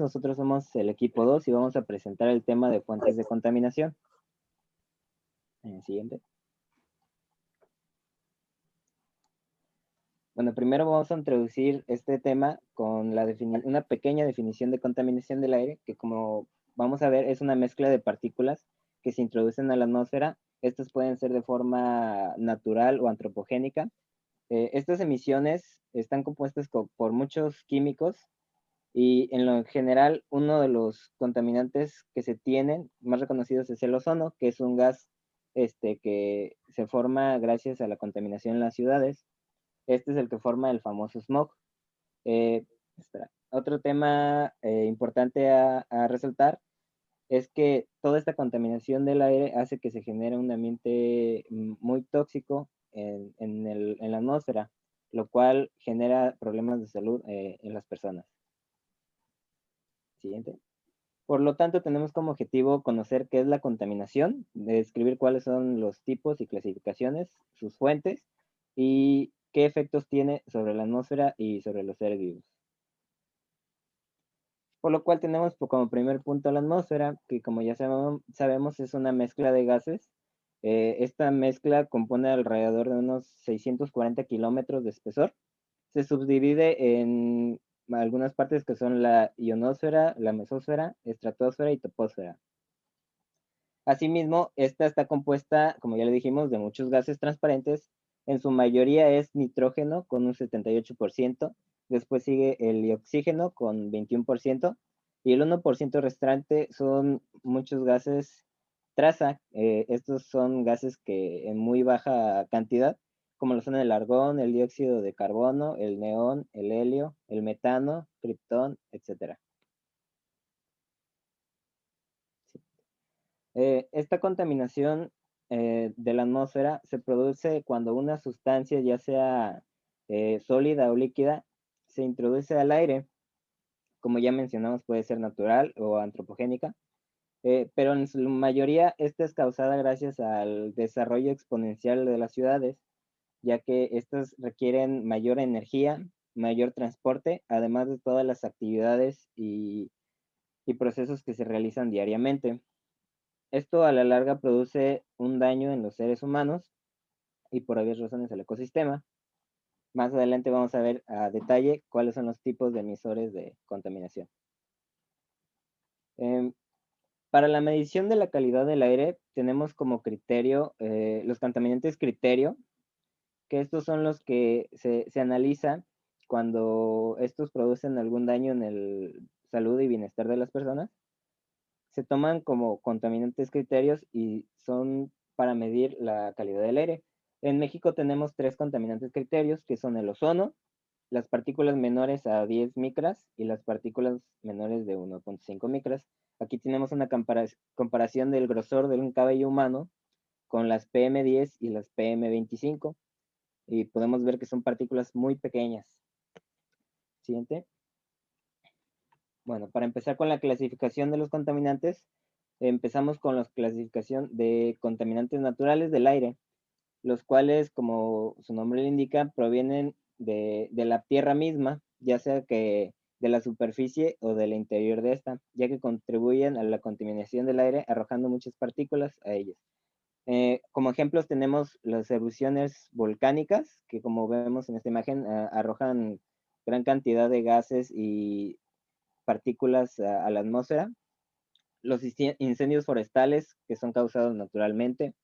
Nosotros somos el equipo 2 y vamos a presentar el tema de fuentes de contaminación. Siguiente. Bueno, primero vamos a introducir este tema con una pequeña definición de contaminación del aire, que como vamos a ver es una mezcla de partículas que se introducen a la atmósfera. Estas pueden ser de forma natural o antropogénica. Estas emisiones están compuestas por muchos químicos y en lo general uno de los contaminantes que se tienen más reconocidos es el ozono, que es un gas que se forma gracias a la contaminación en las ciudades. Este es el que forma el famoso smog. Otro tema importante a resaltar es que toda esta contaminación del aire hace que se genere un ambiente muy tóxico en la atmósfera, lo cual genera problemas de salud en las personas. Siguiente. Por lo tanto, tenemos como objetivo conocer qué es la contaminación, describir cuáles son los tipos y clasificaciones, sus fuentes y qué efectos tiene sobre la atmósfera y sobre los seres vivos. Por lo cual tenemos como primer punto la atmósfera, que como ya sabemos es una mezcla de gases. Esta mezcla compone alrededor de unos 640 kilómetros de espesor. Se subdivide en algunas partes que son la ionosfera, la mesósfera, estratosfera y troposfera. Asimismo, esta está compuesta, como ya le dijimos, de muchos gases transparentes. En su mayoría es nitrógeno con un 78%. Después sigue el oxígeno con 21%. Y el 1% restante son muchos gases traza. Estos son gases que en muy baja cantidad, como lo son el argón, el dióxido de carbono, el neón, el helio, el metano, criptón, etc. Esta contaminación de la atmósfera se produce cuando una sustancia, ya sea sólida o líquida, se introduce al aire. Como ya mencionamos, puede ser natural o antropogénica, pero en su mayoría esta es causada gracias al desarrollo exponencial de las ciudades, ya que estas requieren mayor energía, mayor transporte, además de todas las actividades y procesos que se realizan diariamente. Esto a la larga produce un daño en los seres humanos y por obvias razones al ecosistema. Más adelante vamos a ver a detalle cuáles son los tipos de emisores de contaminación. Para la medición de la calidad del aire tenemos como criterio los contaminantes criterio, que estos son los que se analizan cuando estos producen algún daño en el salud y bienestar de las personas. Se toman como contaminantes criterios y son para medir la calidad del aire. En México tenemos 3 contaminantes criterios, que son el ozono, las partículas menores a 10 micras y las partículas menores de 1.5 micras. Aquí tenemos una comparación del grosor de un cabello humano con las PM10 y las PM25 y podemos ver que son partículas muy pequeñas. Siguiente. Bueno, para empezar con la clasificación de los contaminantes, empezamos con la clasificación de contaminantes naturales del aire, los cuales, como su nombre le indica, provienen de la tierra misma, ya sea que de la superficie o del interior de esta, ya que contribuyen a la contaminación del aire arrojando muchas partículas a ellas. Como ejemplos tenemos las erupciones volcánicas, que como vemos en esta imagen, arrojan gran cantidad de gases y partículas a la atmósfera. Los incendios forestales que son causados naturalmente.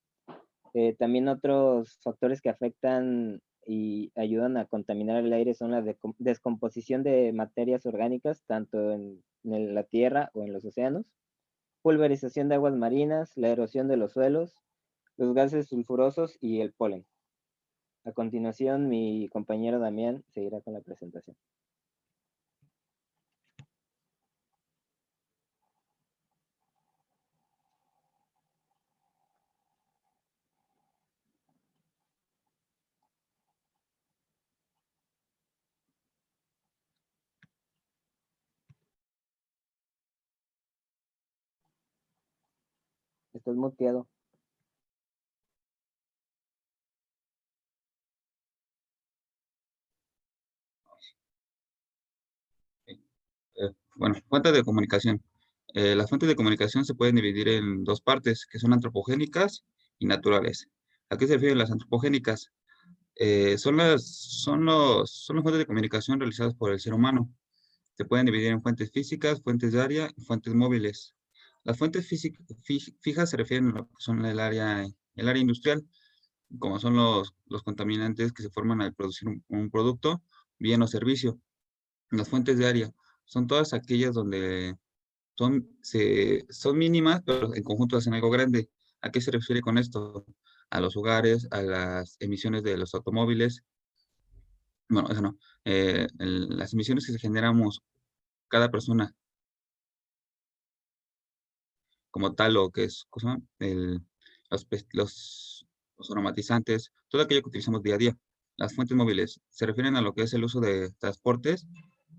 También otros factores que afectan y ayudan a contaminar el aire son la descomposición de materias orgánicas, tanto en la tierra o en los océanos, pulverización de aguas marinas, la erosión de los suelos, los gases sulfurosos y el polen. A continuación, mi compañero Damián seguirá con la presentación. Estás muteado. Bueno, fuentes de comunicación. Las fuentes de comunicación se pueden dividir en dos partes, que son antropogénicas y naturales. ¿A qué se refieren las antropogénicas? Son las fuentes de comunicación realizadas por el ser humano. Se pueden dividir en fuentes físicas, fuentes de área y fuentes móviles. Las fuentes fijas se refieren a lo que son el área industrial, como son los contaminantes que se forman al producir un producto, bien o servicio. Las fuentes de área son todas aquellas donde son mínimas, pero en conjunto hacen algo grande. ¿A qué se refiere con esto? A los hogares, a las emisiones de los automóviles. Bueno, eso no. Las emisiones que se generamos cada persona como tal, o que es, ¿cómo se llama? Los aromatizantes, todo aquello que utilizamos día a día. Las fuentes móviles se refieren a lo que es el uso de transportes,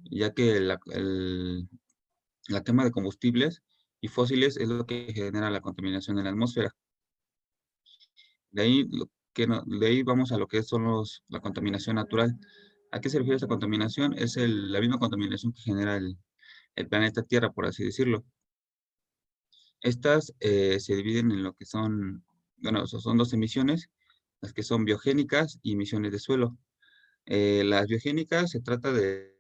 ya que la quema de combustibles y fósiles es lo que genera la contaminación en la atmósfera. De ahí, de ahí vamos a lo que son la contaminación natural. ¿A qué se refiere esa contaminación? Es la misma contaminación que genera el planeta Tierra, por así decirlo. Estas se dividen en lo que son, bueno, son dos emisiones, las que son biogénicas y emisiones de suelo. Las biogénicas se trata de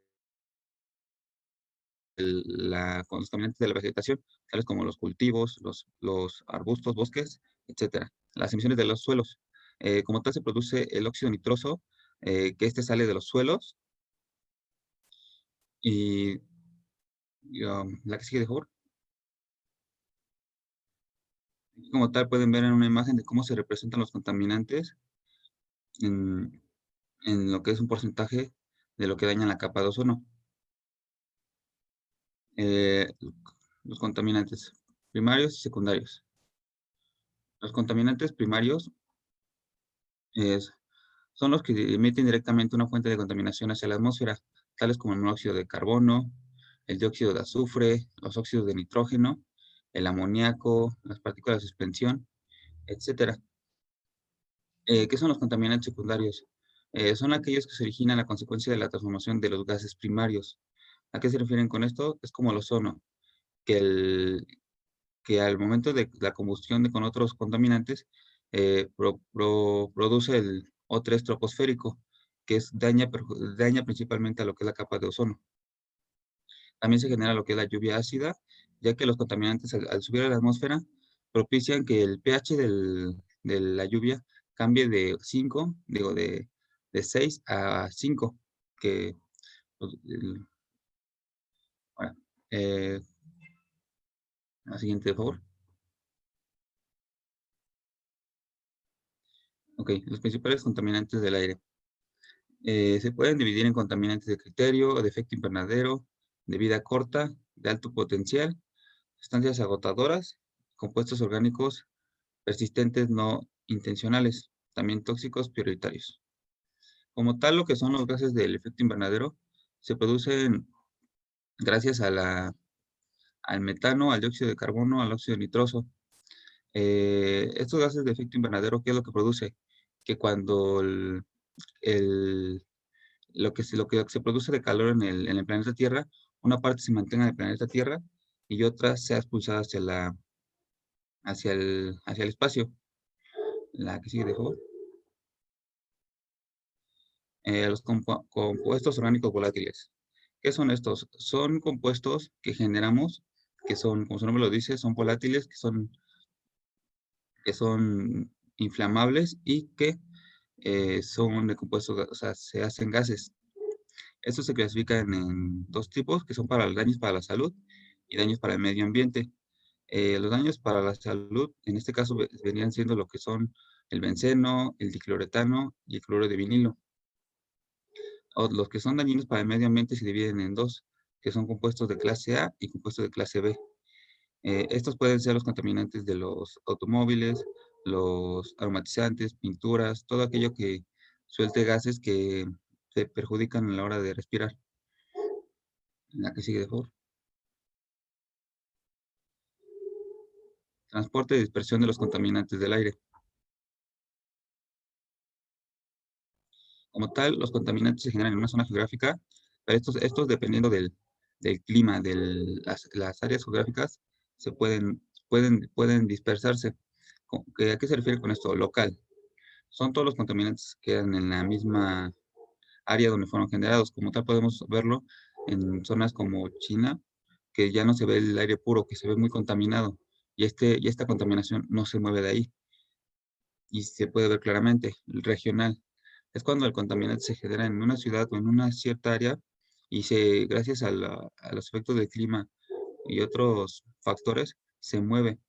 la contaminantes de la vegetación, tales como los cultivos, los arbustos, bosques, etcétera. Las emisiones de los suelos. Como tal se produce el óxido nitroso, que este sale de los suelos. Y, la que sigue, de favor. Como tal pueden ver en una imagen de cómo se representan los contaminantes en, en lo que es un porcentaje de lo que daña la capa de ozono. Eh, los contaminantes primarios y secundarios. Los contaminantes primarios es son los que emiten directamente una fuente de contaminación hacia la atmósfera, tales como el monóxido de carbono, el dióxido de azufre, los óxidos de nitrógeno, el amoníaco, las partículas de suspensión, etcétera. ¿Qué son los contaminantes secundarios? Son aquellos que se originan a consecuencia de la transformación de los gases primarios. ¿A qué se refieren con esto? Es como el ozono, que, que al momento de la combustión con otros contaminantes, produce el O3 troposférico, que daña principalmente a lo que es la capa de ozono. También se genera lo que es la lluvia ácida, ya que los contaminantes al subir a la atmósfera propician que el pH de la lluvia cambie de 5, digo, de 6 a 5, que, pues, bueno, eh, la siguiente, por favor. Ok, los principales contaminantes del aire. Se pueden dividir en contaminantes de criterio, de efecto invernadero, de vida corta, de alto potencial, sustancias agotadoras, compuestos orgánicos persistentes no intencionales, también tóxicos prioritarios. Como tal, lo que son los gases del efecto invernadero se producen gracias al metano, al dióxido de carbono, al óxido nitroso. Estos gases de efecto invernadero, ¿qué es lo que produce? Que cuando el, lo que se produce de calor en el planeta Tierra, una parte se mantenga en el planeta Tierra y otra sea expulsada hacia el espacio. La que sigue, de favor. Los compuestos orgánicos volátiles. ¿Qué son estos? Son compuestos que generamos, que son, como su nombre lo dice, son volátiles, que son inflamables y que son de compuestos, o sea, se hacen gases. Estos se clasifican en dos tipos, que son para daños para la salud y daños para el medio ambiente. Los daños para la salud, en este caso, venían siendo lo que son el benceno, el dicloretano y el cloro de vinilo. Los que son dañinos para el medio ambiente se dividen en dos, que son compuestos de clase A y compuestos de clase B. Estos pueden ser los contaminantes de los automóviles, los aromatizantes, pinturas, todo aquello que suelte gases que se perjudican a la hora de respirar. La que sigue, de favor. Transporte y dispersión de los contaminantes del aire. Como tal, los contaminantes se generan en una zona geográfica, pero estos dependiendo del clima, de las áreas geográficas, se pueden dispersarse. ¿A qué se refiere con esto? Local. Son todos los contaminantes que quedan en la misma área donde fueron generados. Como tal, podemos verlo en zonas como China, que ya no se ve el aire puro, que se ve muy contaminado, y esta contaminación no se mueve de ahí, y se puede ver claramente, el regional. Es cuando el contaminante se genera en una ciudad o en una cierta área, y gracias a los efectos del clima y otros factores, se mueve.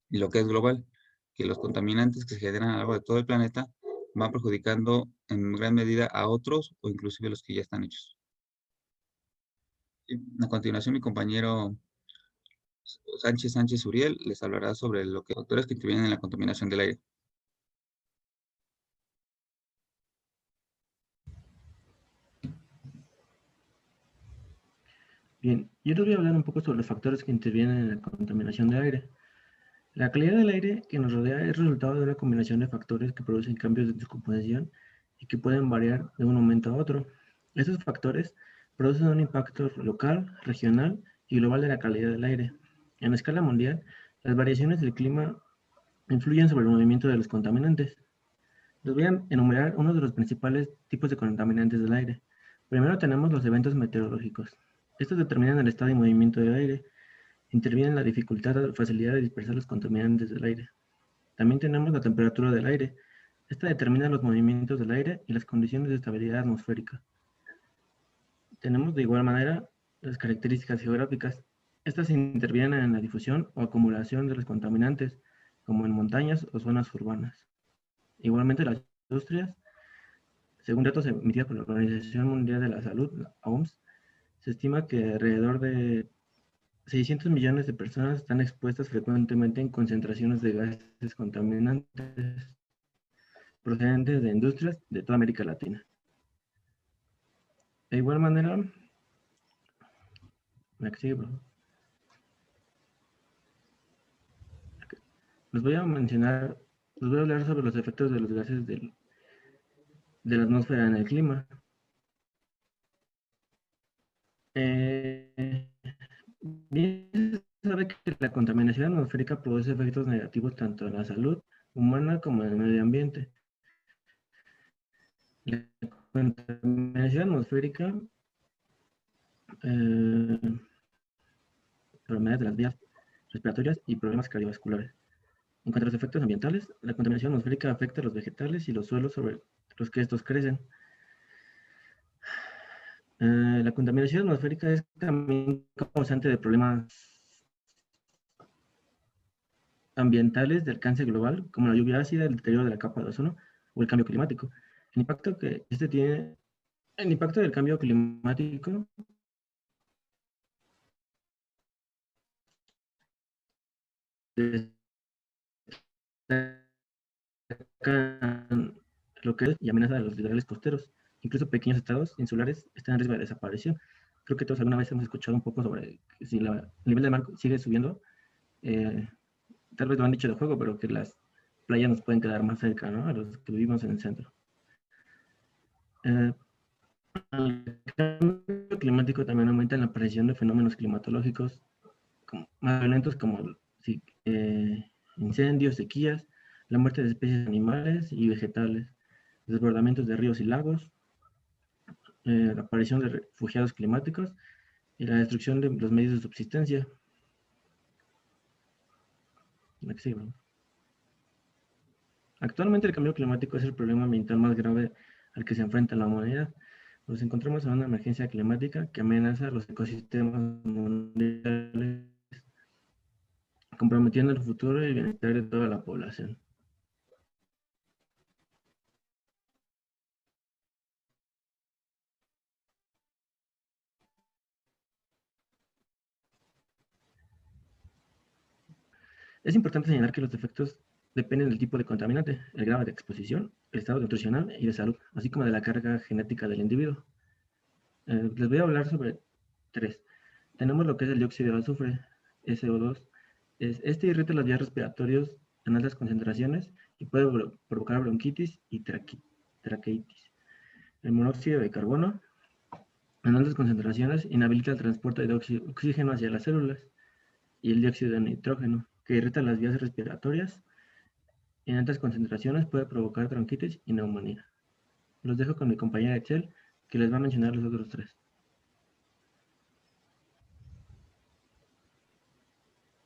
Y lo que es global, que los contaminantes que se generan a lo largo de todo el planeta van perjudicando en gran medida a otros o inclusive los que ya están hechos. Y a continuación, mi compañero Sánchez Uriel les hablará sobre los factores que intervienen en la contaminación del aire. Bien, yo les voy a hablar un poco sobre los factores que intervienen en la contaminación del aire. La calidad del aire que nos rodea es resultado de una combinación de factores que producen cambios de descomposición y que pueden variar de un momento a otro. Estos factores producen un impacto local, regional y global de la calidad del aire. En escala mundial, las variaciones del clima influyen sobre el movimiento de los contaminantes. Les voy a enumerar uno de los principales tipos de contaminantes del aire. Primero tenemos los eventos meteorológicos. Estos determinan el estado y movimiento del aire. Intervienen en la dificultad o facilidad de dispersar los contaminantes del aire. También tenemos la temperatura del aire. Esta determina los movimientos del aire y las condiciones de estabilidad atmosférica. Tenemos de igual manera las características geográficas. Estas intervienen en la difusión o acumulación de los contaminantes, como en montañas o zonas urbanas. Igualmente las industrias, según datos emitidos por la Organización Mundial de la Salud, la OMS, se estima que alrededor de 600 millones de personas están expuestas frecuentemente en concentraciones de gases contaminantes procedentes de industrias de toda América Latina. De igual manera, les voy a hablar sobre los efectos de los gases de la atmósfera en el clima. Bien se sabe que la contaminación atmosférica produce efectos negativos tanto en la salud humana como en el medio ambiente. La contaminación atmosférica enfermedades de las vías respiratorias y problemas cardiovasculares. En cuanto a los efectos ambientales, la contaminación atmosférica afecta a los vegetales y los suelos sobre los que estos crecen. La contaminación atmosférica es también causante de problemas ambientales de alcance global, como la lluvia ácida, el deterioro de la capa de ozono o el cambio climático. El impacto que este tiene, el impacto del cambio climático lo que es y amenaza a los litorales costeros. Incluso pequeños estados insulares están en riesgo de desaparición. Creo que todos alguna vez hemos escuchado un poco sobre si el nivel del mar sigue subiendo. Tal vez lo han dicho de juego, pero que las playas nos pueden quedar más cerca, ¿no? A los que vivimos en el centro. El cambio climático también aumenta la aparición de fenómenos climatológicos más violentos como incendios, sequías, la muerte de especies animales y vegetales, desbordamientos de ríos y lagos, la aparición de refugiados climáticos y la destrucción de los medios de subsistencia. Actualmente el cambio climático es el problema ambiental más grave al que se enfrenta la humanidad. Nos encontramos en una emergencia climática que amenaza los ecosistemas mundiales, comprometiendo el futuro y el bienestar de toda la población. Es importante señalar que los efectos dependen del tipo de contaminante, el grado de exposición, el estado nutricional y de salud, así como de la carga genética del individuo. Les voy a hablar sobre 3. Tenemos lo que es el dióxido de azufre, SO2. Este irrita las vías respiratorias en altas concentraciones y puede provocar bronquitis y traqueitis. El monóxido de carbono En altas concentraciones inhabilita el transporte de oxígeno hacia las células y el dióxido de nitrógeno, que irrita las vías respiratorias y en altas concentraciones puede provocar bronquitis y neumonía. Los dejo con mi compañera Excel, que les va a mencionar los otros tres.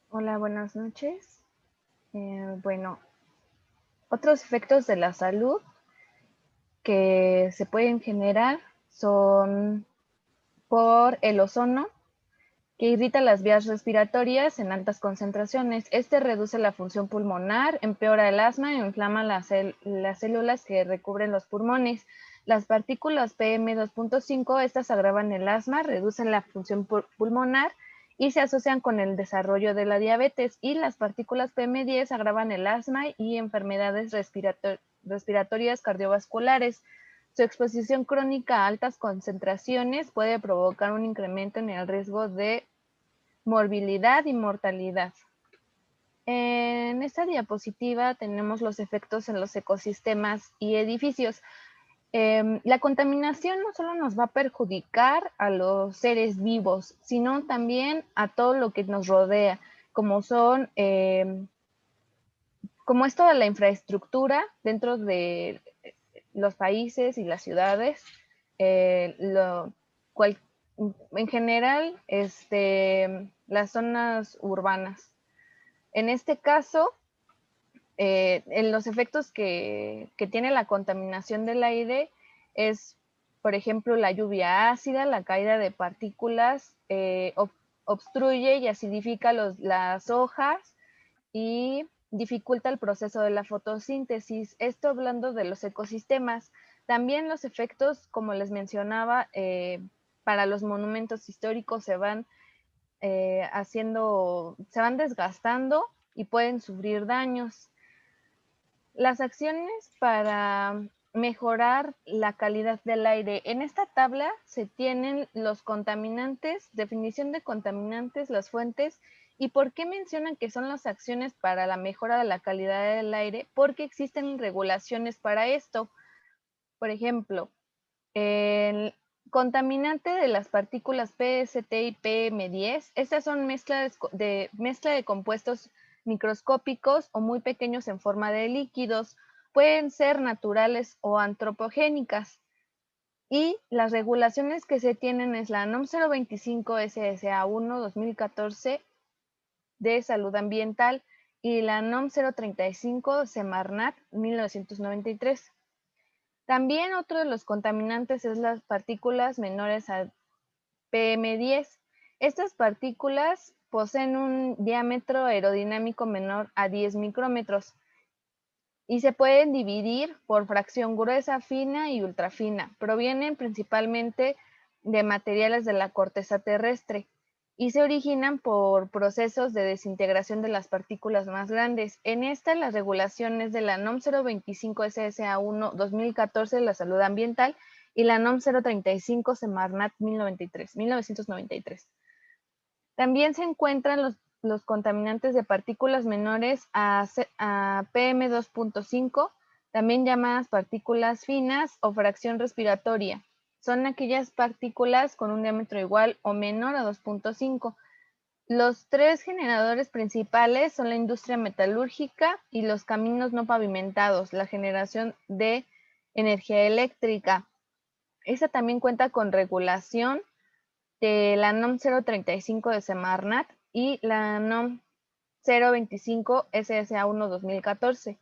Hola, buenas noches. Bueno, otros efectos de la salud que se pueden generar son por el ozono, que irrita las vías respiratorias en altas concentraciones. Este reduce la función pulmonar, empeora el asma e inflama las células que recubren los pulmones. Las partículas PM2.5, estas agravan el asma, reducen la función pulmonar y se asocian con el desarrollo de la diabetes. Y las partículas PM10 agravan el asma y enfermedades respiratorias cardiovasculares. Su exposición crónica a altas concentraciones puede provocar un incremento en el riesgo de morbilidad y mortalidad. En esta diapositiva tenemos los efectos en los ecosistemas y edificios. La contaminación no solo nos va a perjudicar a los seres vivos, sino también a todo lo que nos rodea, como son, como es toda la infraestructura dentro de los países y las ciudades, en general, las zonas urbanas. En este caso, en los efectos que tiene la contaminación del aire es, por ejemplo, la lluvia ácida, la caída de partículas, obstruye y acidifica las hojas y dificulta el proceso de la fotosíntesis. Esto hablando de los ecosistemas. También los efectos, como les mencionaba, para los monumentos históricos se van desgastando y pueden sufrir daños. Las acciones para mejorar la calidad del aire. En esta tabla se tienen los contaminantes, definición de contaminantes, las fuentes. ¿Y por qué mencionan que son las acciones para la mejora de la calidad del aire? Porque existen regulaciones para esto. Por ejemplo, el contaminante de las partículas PST y PM10, estas son mezcla de compuestos microscópicos o muy pequeños en forma de líquidos. Pueden ser naturales o antropogénicas. Y las regulaciones que se tienen es la NOM 025 SSA1 2014 de salud ambiental y la NOM 035 Semarnat 1993. También otro de los contaminantes es las partículas menores a PM10. Estas partículas poseen un diámetro aerodinámico menor a 10 micrómetros y se pueden dividir por fracción gruesa, fina y ultrafina. Provienen principalmente de materiales de la corteza terrestre y se originan por procesos de desintegración de las partículas más grandes. En esta, las regulaciones de la NOM 025 SSA1 2014 de la salud ambiental y la NOM 035 Semarnat 1993. También se encuentran los contaminantes de partículas menores a PM2.5, también llamadas partículas finas o fracción respiratoria. Son aquellas partículas con un diámetro igual o menor a 2.5. Los tres generadores principales son la industria metalúrgica y los caminos no pavimentados, la generación de energía eléctrica. Esta también cuenta con regulación de la NOM 035 de Semarnat y la NOM 025 SSA1 2014.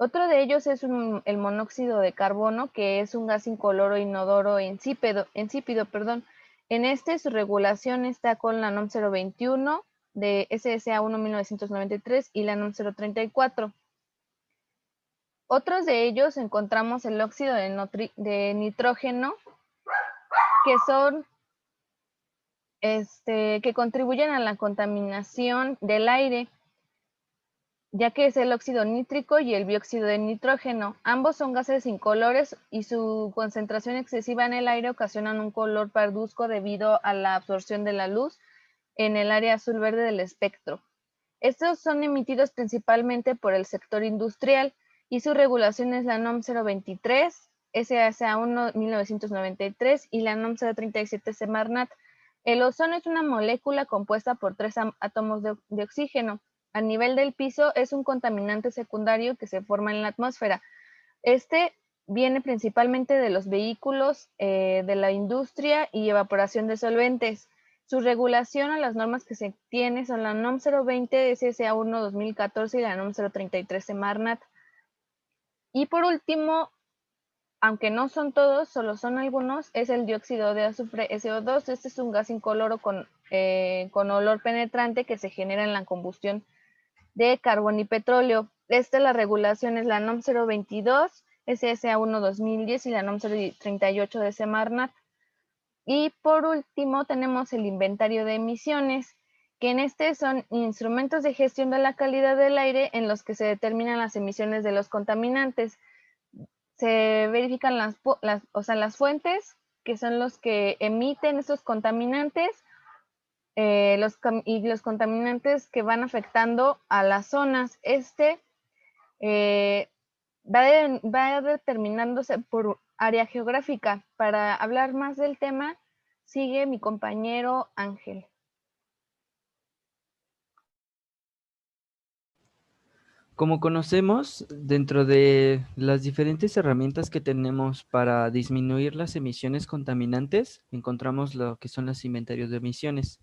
Otro de ellos es el monóxido de carbono, que es un gas incoloro, inodoro e insípido. En este, su regulación está con la NOM 021 de SSA1 1993 y la NOM 034. Otros de ellos encontramos el óxido de nitrógeno, que son que contribuyen a la contaminación del aire, ya que es el óxido nítrico y el dióxido de nitrógeno. Ambos son gases incolores y su concentración excesiva en el aire ocasionan un color parduzco debido a la absorción de la luz en el área azul-verde del espectro. Estos son emitidos principalmente por el sector industrial y su regulación es la NOM 023 SASA 1 1993 y la NOM 037 Semarnat. El ozono es una molécula compuesta por 3 átomos de oxígeno. A nivel del piso es un contaminante secundario que se forma en la atmósfera. Este viene principalmente de los vehículos, de la industria y evaporación de solventes. Su regulación a las normas que se tiene son la NOM 020 SSA 1 2014 y la NOM 033 Semarnat. Y por último, aunque no son todos, solo son algunos, es el dióxido de azufre SO2. Este es un gas incoloro con olor penetrante que se genera en la combustión de carbón y petróleo. La regulación es la NOM 022, SSA 1 2010 y la NOM 038 de Semarnat. Y por último tenemos el inventario de emisiones, que en este son instrumentos de gestión de la calidad del aire en los que se determinan las emisiones de los contaminantes. Se verifican las fuentes, que son los que emiten estos contaminantes, y los contaminantes que van afectando a las zonas. Va determinándose por área geográfica. Para hablar más del tema, sigue mi compañero Ángel. Como conocemos, dentro de las diferentes herramientas que tenemos para disminuir las emisiones contaminantes, encontramos lo que son los inventarios de emisiones.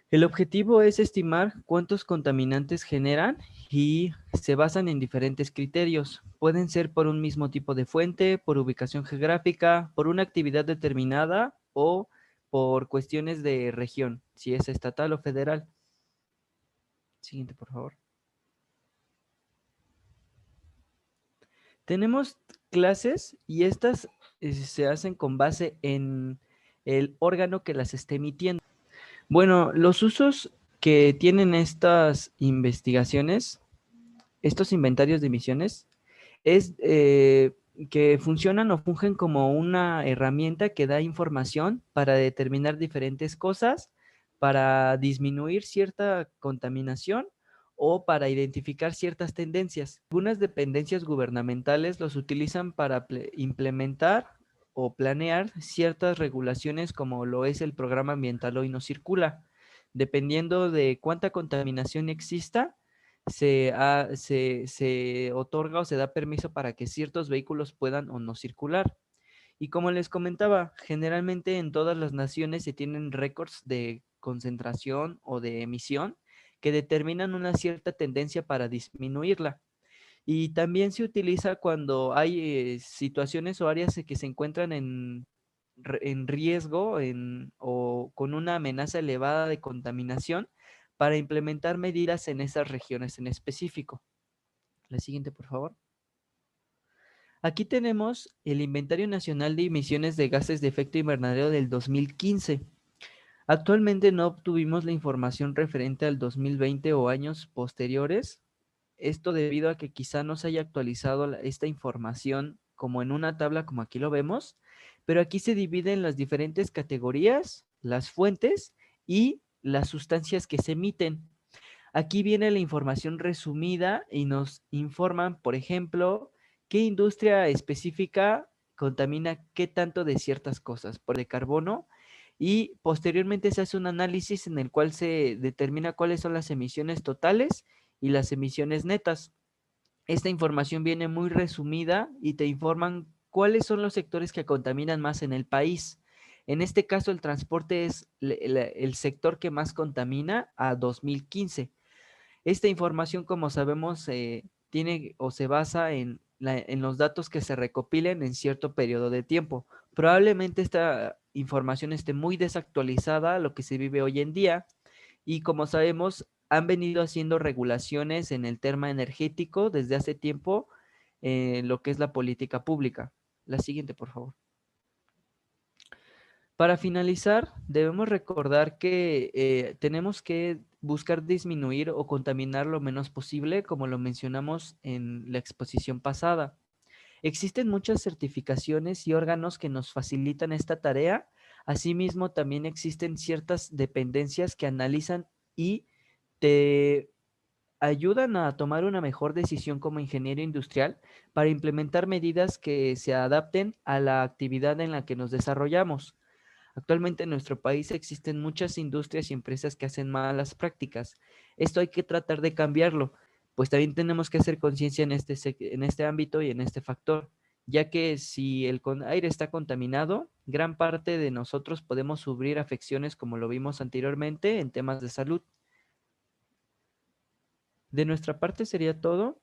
El objetivo es estimar cuántos contaminantes generan y se basan en diferentes criterios. Pueden ser por un mismo tipo de fuente, por ubicación geográfica, por una actividad determinada o por cuestiones de región, si es estatal o federal. Siguiente, por favor. Tenemos clases y estas se hacen con base en el órgano que las esté emitiendo. Bueno, los usos que tienen estas investigaciones, estos inventarios de emisiones, es que funcionan o fungen como una herramienta que da información para determinar diferentes cosas, para disminuir cierta contaminación o para identificar ciertas tendencias. Algunas dependencias gubernamentales los utilizan para implementar o planear ciertas regulaciones como lo es el programa ambiental Hoy No Circula. Dependiendo de cuánta contaminación exista, se otorga o se da permiso para que ciertos vehículos puedan o no circular. Y como les comentaba, generalmente en todas las naciones se tienen récords de concentración o de emisión que determinan una cierta tendencia para disminuirla. Y también se utiliza cuando hay situaciones o áreas que se encuentran en riesgo o con una amenaza elevada de contaminación para implementar medidas en esas regiones en específico. La siguiente, por favor. Aquí tenemos el Inventario Nacional de Emisiones de Gases de Efecto Invernadero del 2015. Actualmente no obtuvimos la información referente al 2020 o años posteriores. Esto debido a que quizá no se haya actualizado esta información como en una tabla como aquí lo vemos, pero aquí se divide en las diferentes categorías, las fuentes y las sustancias que se emiten. Aquí viene la información resumida y nos informan, por ejemplo, qué industria específica contamina qué tanto de ciertas cosas, por de carbono, y posteriormente se hace un análisis en el cual se determina cuáles son las emisiones totales y las emisiones netas. Esta información viene muy resumida y te informan cuáles son los sectores que contaminan más en el país. En este caso, el transporte es el sector que más contamina a 2015. Esta información, como sabemos, tiene o se basa en los datos que se recopilen en cierto periodo de tiempo. Probablemente esta información esté muy desactualizada a lo que se vive hoy en día y como sabemos, han venido haciendo regulaciones en el tema energético desde hace tiempo en lo que es la política pública. La siguiente, por favor. Para finalizar, debemos recordar que tenemos que buscar disminuir o contaminar lo menos posible, como lo mencionamos en la exposición pasada. Existen muchas certificaciones y órganos que nos facilitan esta tarea. Asimismo, también existen ciertas dependencias que analizan y te ayudan a tomar una mejor decisión como ingeniero industrial para implementar medidas que se adapten a la actividad en la que nos desarrollamos. Actualmente en nuestro país existen muchas industrias y empresas que hacen malas prácticas. Esto hay que tratar de cambiarlo, pues también tenemos que hacer conciencia en este ámbito y en este factor, ya que si el aire está contaminado, gran parte de nosotros podemos sufrir afecciones como lo vimos anteriormente en temas de salud. De nuestra parte sería todo.